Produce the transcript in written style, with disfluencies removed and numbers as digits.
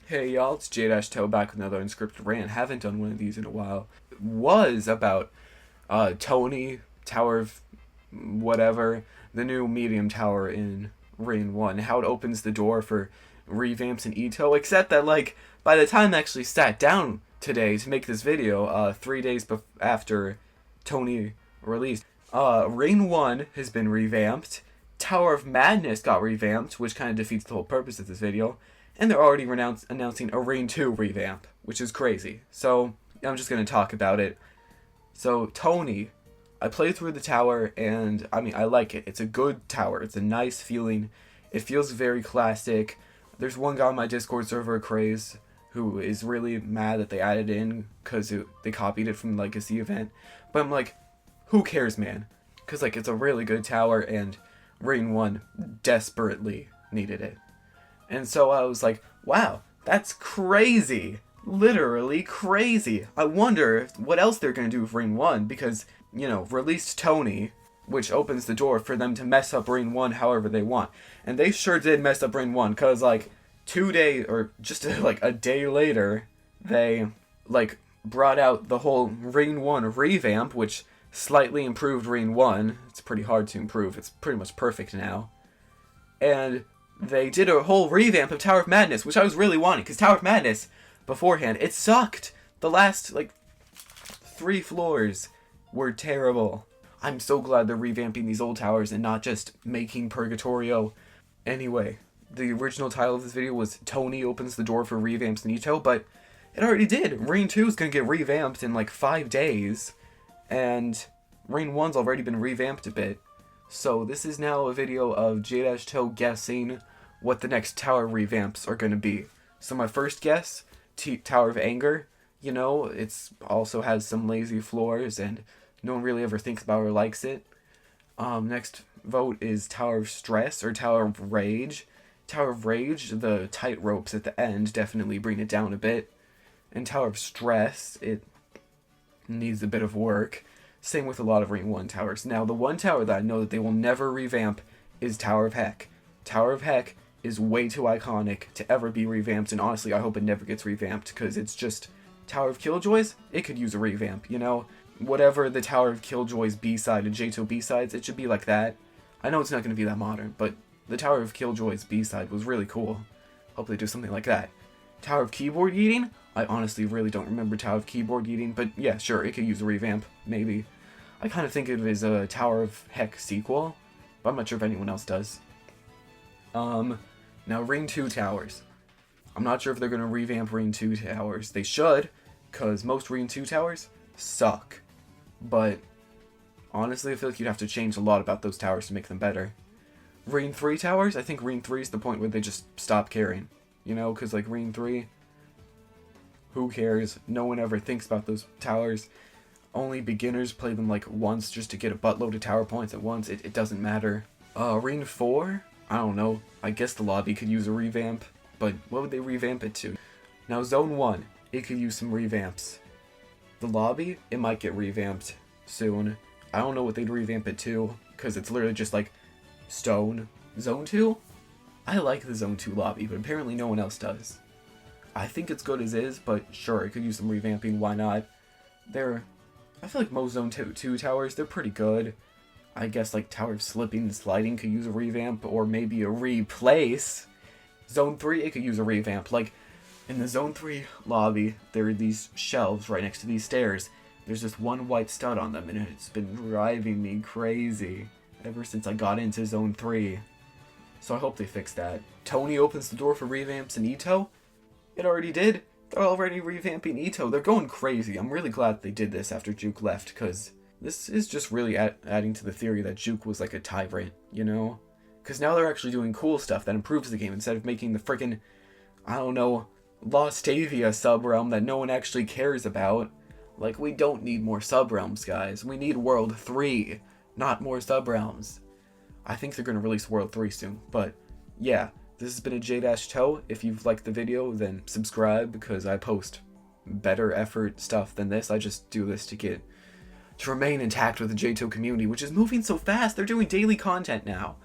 Hey y'all, it's EToH back with another unscripted rant. Haven't done one of these in a while. It was about ToNI, Tower of whatever, the new medium tower in Rant 1, how it opens the door for revamps in EToH, except that by the time I actually sat down today to make this video, 3 days after ToNI released, Rant 1 has been revamped, Tower of Madness got revamped, which kind of defeats the whole purpose of this video, and they're already announcing a Rant 2 revamp, which is crazy. So, I'm just going to talk about it. So, ToNI, I played through the tower, and, I like it. It's a good tower. It's a nice feeling. It feels very classic. There's one guy on my Discord server, Craze, who is really mad that they added in, because they copied it from the Legacy event. But I'm like, who cares, man? Because, it's a really good tower, and Rant 1 desperately needed it. And so I was like, wow, that's crazy. Literally crazy. I wonder what else they're going to do with Rant 1 because, released ToNI, which opens the door for them to mess up Rant 1 however they want. And they sure did mess up Rant 1 because, 2 days, or just a day later, they, brought out the whole Rant 1 revamp, which slightly improved Rant 1. It's pretty hard to improve. It's pretty much perfect now. And they did a whole revamp of Tower of Madness, which I was really wanting, because Tower of Madness, beforehand, it sucked. The last, 3 floors were terrible. I'm so glad they're revamping these old towers and not just making Purgatorio. Anyway, the original title of this video was ToNI opens the door for revamps in EToH, but it already did. Rant 2 is going to get revamped in 5 days, and Rant 1's already been revamped a bit. So this is now a video of EToH guessing what the next tower revamps are going to be. So my first guess, Tower of Anger. It's also has some lazy floors and no one really ever thinks about or likes it. Next vote is Tower of Stress or Tower of Rage. Tower of Rage, the tight ropes at the end definitely bring it down a bit. And Tower of Stress, it needs a bit of work. Same with a lot of Rant 1 towers. Now, the one tower that I know that they will never revamp is Tower of Heck. Tower of Heck is way too iconic to ever be revamped, and honestly, I hope it never gets revamped, because it's just Tower of Killjoys, it could use a revamp, Whatever the Tower of Killjoys B-side and EToH B-sides, it should be like that. I know it's not going to be that modern, but the Tower of Killjoys B-side was really cool. Hope they do something like that. Tower of Keyboard Eating? I honestly really don't remember Tower of Keyboard Eating, but yeah, sure, it could use a revamp, maybe. I kind of think of it as a Tower of Heck sequel, but I'm not sure if anyone else does. Now Rant 2 towers. I'm not sure if they're going to revamp Rant 2 towers. They should, because most Rant 2 towers suck. But honestly, I feel like you'd have to change a lot about those towers to make them better. Rant 3 towers? I think Rant 3 is the point where they just stop caring. Because Rant 3, who cares? No one ever thinks about those towers. Only beginners play them once just to get a buttload of tower points at once. It doesn't matter. Rant 4? I don't know. I guess the lobby could use a revamp, but what would they revamp it to? Now Zone 1, it could use some revamps. The lobby, it might get revamped soon. I don't know what they'd revamp it to, because it's literally just stone. Zone 2? I like the Zone 2 lobby, but apparently no one else does. I think it's good as is, but sure, it could use some revamping, why not? I feel like most Zone 2 towers, they're pretty good. I guess Tower of Slipping and Sliding could use a revamp, or maybe a replace. Zone 3, it could use a revamp. In the Zone 3 lobby, there are these shelves right next to these stairs. There's just one white stud on them, and it's been driving me crazy ever since I got into Zone 3. So I hope they fix that. ToNI opens the door for revamps in EToH? It already did. They're already revamping EToH. They're going crazy. I'm really glad they did this after Juke left, because this is just really adding to the theory that Juke was a tyrant, Because now they're actually doing cool stuff that improves the game instead of making the frickin', I don't know, Lostavia subrealm that no one actually cares about. We don't need more subrealms, guys. We need World 3, not more subrealms. I think they're going to release World 3 soon, but yeah. This has been a EToH. If you've liked the video, then subscribe, because I post better effort stuff than this. I just do this to remain intact with the EToH community, which is moving so fast. They're doing daily content now.